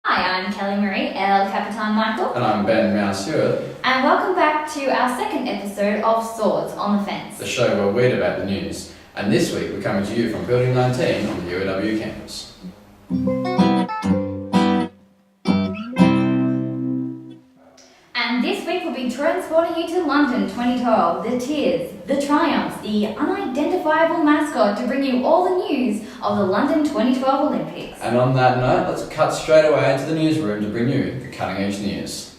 Hi, I'm Kelly Marie, El Capitan Michael. And I'm Ben Mouse Stewart. And welcome back to our second episode of Swords on the Fence. The show where we debate the news. And this week we're coming to you from Building 19 on the UAW campus. And this week we'll be transporting you to London 2012, the tears, the triumphs, the unidentifiable mascot to bring you all the news of the London 2012 Olympics. And on that note, let's cut straight away into the newsroom to bring you the cutting edge news.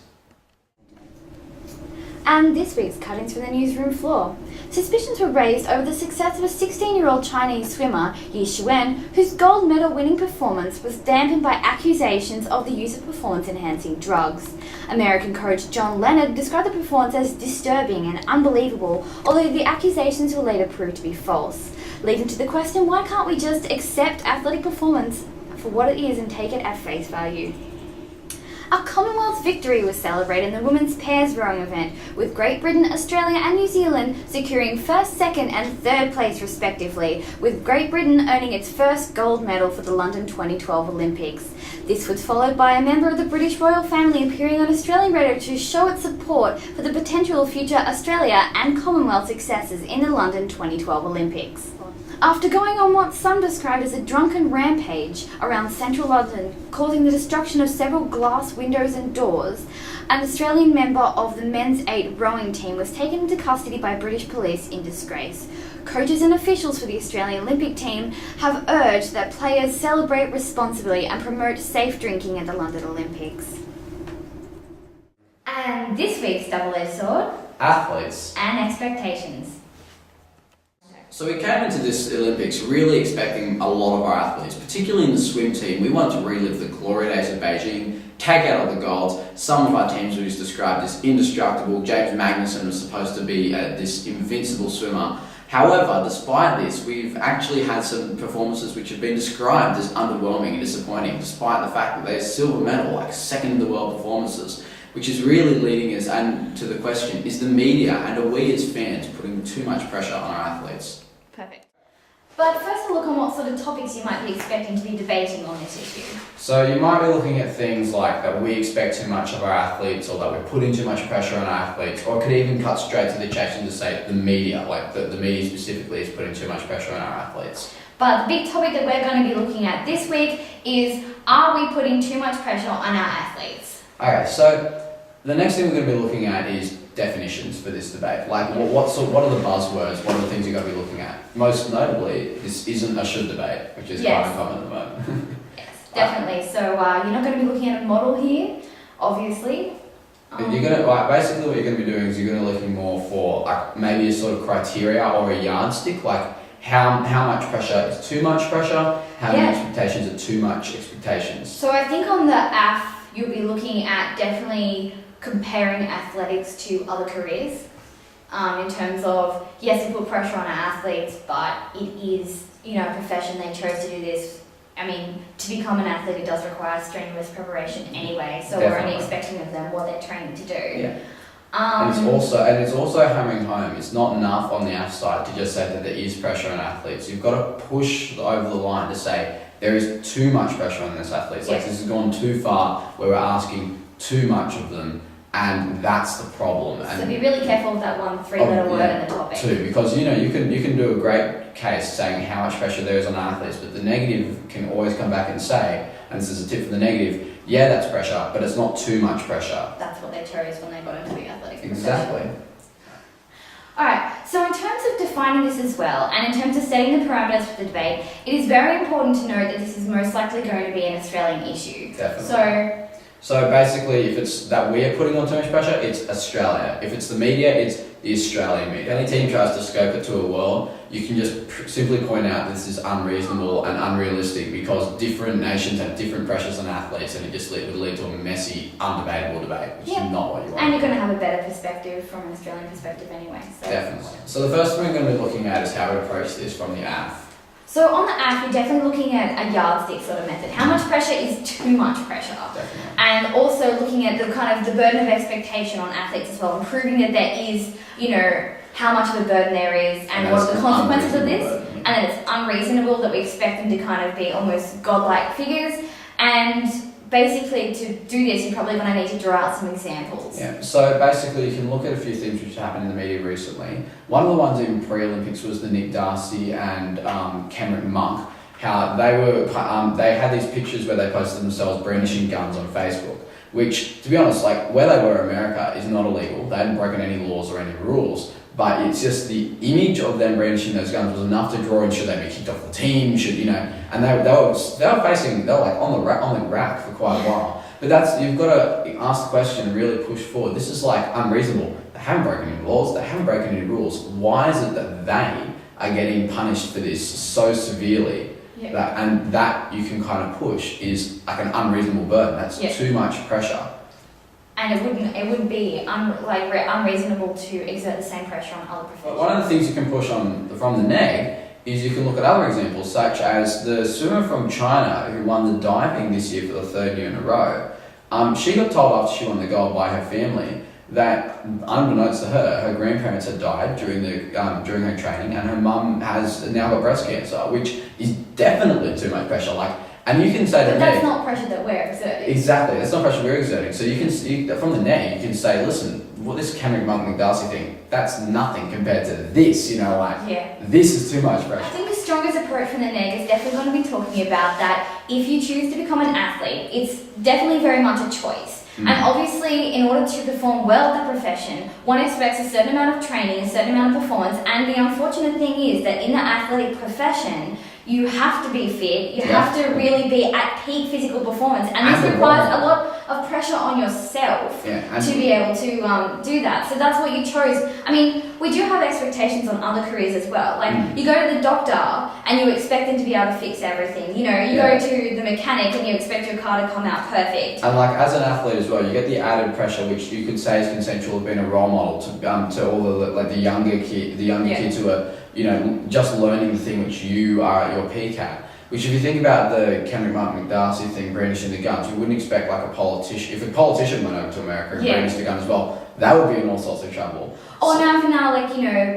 And this week's cuttings from the newsroom floor. Suspicions were raised over the success of a 16-year-old Chinese swimmer, Yi Xuan, whose gold medal winning performance was dampened by accusations of the use of performance-enhancing drugs. American coach John Leonard described the performance as disturbing and unbelievable, although the accusations were later proved to be false, leading to the question, why can't we just accept athletic performance for what it is and take it at face value? A Commonwealth victory was celebrated in the women's pairs rowing event, with Great Britain, Australia and New Zealand securing first, second and third place respectively, with Great Britain earning its first gold medal for the London 2012 Olympics. This was followed by a member of the British royal family appearing on Australian radio to show its support for the potential future Australia and Commonwealth successes in the London 2012 Olympics. After going on what some described as a drunken rampage around central London, causing the destruction of several glass windows and doors, an Australian member of the men's 8 rowing team was taken into custody by British police in disgrace. Coaches and officials for the Australian Olympic team have urged that players celebrate responsibly and promote safe drinking at the London Olympics. And this week's double-edged sword: Athletes. and expectations. So we came into this Olympics really expecting a lot of our athletes, particularly in the swim team. We want to relive the glory days of Beijing, take out all the golds. Some of our teams were just described as indestructible. James Magnussen was supposed to be this invincible swimmer. However, despite this, we've actually had some performances which have been described as underwhelming and disappointing, despite the fact that they're silver medal, like second in the world performances, which is really leading us to the question, is the media and are we as fans putting too much pressure on our athletes? Perfect. But first, a look on what sort of topics you might be expecting to be debating on this issue. So you might be looking at things like that we expect too much of our athletes, or that we're putting too much pressure on our athletes, or it could even cut straight to the chase and just say the media, like the media specifically is putting too much pressure on our athletes. But the big topic that we're going to be looking at this week is, are we putting too much pressure on our athletes? Okay, so the next thing we're going to be looking at is definitions for this debate. Like, what are the buzzwords? What are the things you've got to be looking at? Most notably, this isn't a should debate, which is Yes. quite uncommon at the moment. Yes, definitely. So you're not going to be looking at a model here, obviously. You're going to basically what you're going to be doing is you're going to be looking more for like maybe a sort of criteria or a yardstick, like how much pressure is too much pressure, how many expectations are too much expectations. So I think on the AF, you'll be looking at definitely comparing athletics to other careers, in terms of, yes, we put pressure on our athletes, but it is, a profession. They chose to do this. I mean, to become an athlete, it does require strenuous preparation anyway, so we're only expecting of them what they're training to do. Yeah. And it's also hammering home, it's not enough on the AF side to just say that there is pressure on athletes. You've got to push over the line to say there is too much pressure on these athletes. Like, this has gone too far where we're asking too much of them, and that's the problem. So be really careful with that one three-letter word in the topic. Too, because you can do a great case saying how much pressure there is on athletes, but the negative can always come back and say, and this is a tip for the negative, yeah, that's pressure, but it's not too much pressure. That's what they chose when they got into the athletics profession. Exactly. Alright, so in terms of defining this as well, and in terms of setting the parameters for the debate, it is very important to note that this is most likely going to be an Australian issue. Definitely. So basically, if it's that we're putting on too much pressure, it's Australia. If it's the media, it's the Australian media. If any team tries to scope it to a world, you can just simply point out this is unreasonable and unrealistic because different nations have different pressures on athletes, and it just would lead to a messy, undebatable debate, which is not what you want. And you're going to have a better perspective from an Australian perspective anyway. So. Definitely. So the first thing we're going to be looking at is how to approach this from the AF. So on the AF, you're definitely looking at a yardstick sort of method. How much pressure is too much pressure? Definitely. And also looking at the kind of the burden of expectation on athletes as well, and proving that there is, how much of a burden there is and what are the consequences of this, and that it's unreasonable that we expect them to kind of be almost godlike figures, and basically, to do this, you're probably going to need to draw out some examples. Yeah, so basically you can look at a few things which happened in the media recently. One of the ones in pre-Olympics was the Nick Darcy and Cameron Monk, how they had these pictures where they posted themselves brandishing guns on Facebook, which, to be honest, like where they were in America is not illegal. They hadn't broken any laws or any rules, but it's just the image of them brandishing those guns was enough to draw in, should they be kicked off the team, and they were like on the rack for quite a while. But you've got to ask the question and really push forward. This is like unreasonable. They haven't broken any laws, they haven't broken any rules. Why is it that they are getting punished for this so severely? Yeah. That you can kind of push is like an unreasonable burden. That's too much pressure. And it wouldn't be unreasonable to exert the same pressure on other professions. One of the things you can push on from the neg is you can look at other examples, such as the swimmer from China who won the diving this year for the third year in a row. She got told after she won the gold by her family that, unbeknownst to her, her grandparents had died during her training, and her mum has now got breast cancer, which is definitely too much pressure. And you can say but that's not pressure that we're exerting. Exactly, that's not pressure we're exerting. So you can from the net, you can say, listen, this Cameron Monk McDarcy thing, that's nothing compared to this. This is too much pressure. I think the strongest approach from the neg is definitely going to be talking about that. If you choose to become an athlete, it's definitely very much a choice. And obviously, in order to perform well at the profession, one expects a certain amount of training, a certain amount of performance, and the unfortunate thing is that in the athletic profession, you have to be fit, you have to really be at peak physical performance, and this requires a lot of pressure on yourself to be able to do that. So that's what you chose. I mean, we do have expectations on other careers as well. Like, you go to the doctor and you expect them to be able to fix everything. You go to the mechanic and you expect your car to come out perfect. And as an athlete as well, you get the added pressure, which you could say is consensual, of being a role model to all the younger kids who are just learning the thing which you are at your peak at. Which, if you think about the Cameron Monk McDarcy thing, brandishing the guns, you wouldn't expect like a politician. If a politician went over to America and brandished the gun as well, that would be in all sorts of trouble.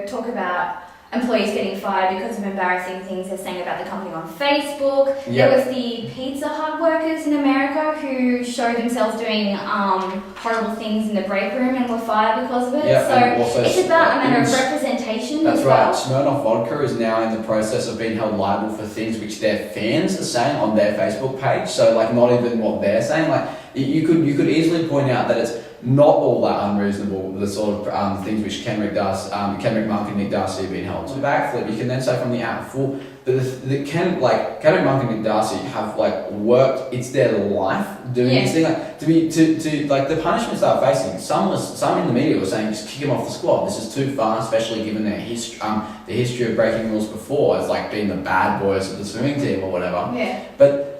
Talk about employees getting fired because of embarrassing things they're saying about the company on Facebook. There was the Pizza Hut workers in America who showed themselves doing horrible things in the break room and were fired because of it. So it's about a matter of representation. That's right. Smirnoff Vodka is now in the process of being held liable for things which their fans are saying on their Facebook page. So not even what they're saying. You could easily point out that it's not all that unreasonable, the sort of things which Cameron Monk and Nick Darcy have been held to. Backflip, you can then say from the outfall that Cameron Monk and Nick Darcy have worked. It's their life doing this thing. The punishments they're facing. Some in the media were saying just kick him off the squad. This is too far, especially given their history of breaking rules before, as being the bad boys of the swimming team or whatever. Yeah.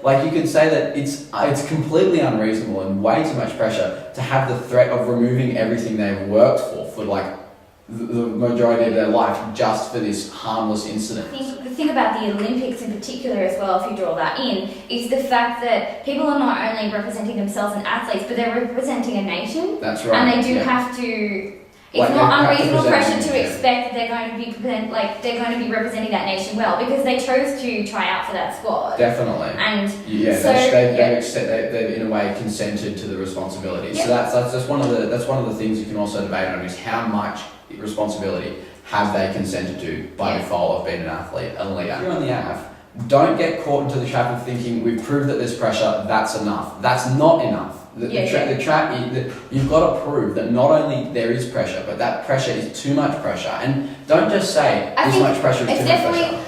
But you could say that it's completely unreasonable and way too much pressure to have the threat of removing everything they've worked for the majority of their life just for this harmless incident. I think the thing about the Olympics in particular as well, if you draw that in, is the fact that people are not only representing themselves as athletes, but they're representing a nation. That's right. And they do have to. It's not unreasonable pressure to expect that they're going to be representing that nation well, because they chose to try out for that squad. Definitely. And they've in a way consented to the responsibility. So that's one of the things you can also debate on, is how much responsibility have they consented to by default of being an athlete, an elite athlete. If you're on the AF, don't get caught into the trap of thinking we've proved that there's pressure, that's enough. That's not enough. The trap is, you've got to prove that not only there is pressure, but that pressure is too much pressure. And don't just say this much pressure is too much pressure.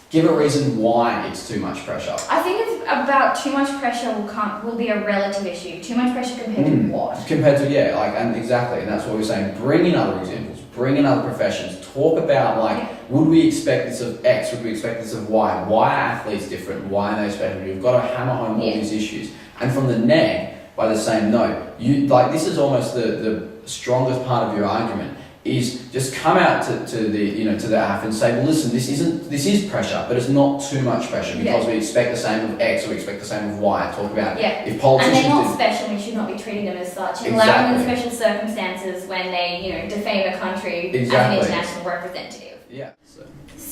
Give a reason why it's too much pressure. I think it's about too much pressure will be a relative issue. Too much pressure compared to what? Compared to and exactly, and that's what we're saying. Bring in other examples. Bring in other professions. Talk about would we expect this of X? Would we expect this of Y? Why are athletes different? Why are they special? You've got to hammer home all these issues. And from the neg, by the same note, this is almost the strongest part of your argument. Is just come out to the AF and say, well, listen, this is pressure, but it's not too much pressure because we expect the same of X or we expect the same of Y. Talk about if politicians and they're not special, we should not be treating them as such. And allow them in special circumstances when they defame a country as an international representative. Yeah.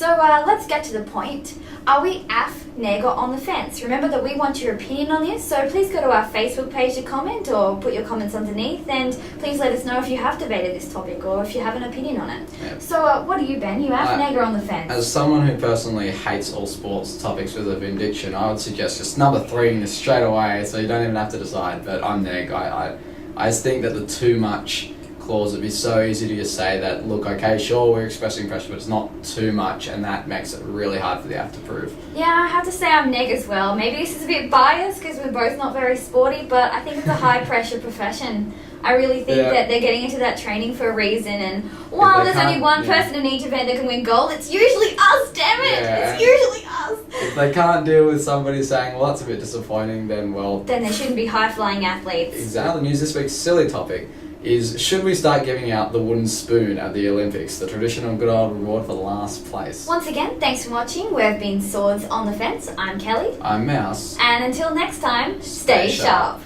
So let's get to the point. Are we AF, neg, or on the fence? Remember that we want your opinion on this, so please go to our Facebook page to comment or put your comments underneath, and please let us know if you have debated this topic or if you have an opinion on it. Yep. So what are you, Ben? You AF, neg, or on the fence? As someone who personally hates all sports topics with a vindication, I would suggest just number 3 in this straight away, so you don't even have to decide. But I'm neg. I just think that the too much clause would be so easy to just say that, look, okay, sure, we're expressing pressure, but it's not too much, and that makes it really hard for the AF to prove. Yeah, I have to say I'm neg as well. Maybe this is a bit biased because we're both not very sporty, but I think it's a high pressure profession. I really think that they're getting into that training for a reason, and while there's only one person in each event that can win gold, it's usually us, damn it! Yeah. It's usually us! If they can't deal with somebody saying, well, that's a bit disappointing, then, well... Then they shouldn't be high-flying athletes. Exactly. Other news this week's silly topic is, should we start giving out the wooden spoon at the Olympics, the traditional good old reward for last place? Once again, thanks for watching. We've been Swords on the Fence. I'm Kelly. I'm Mouse. And until next time, stay sharp.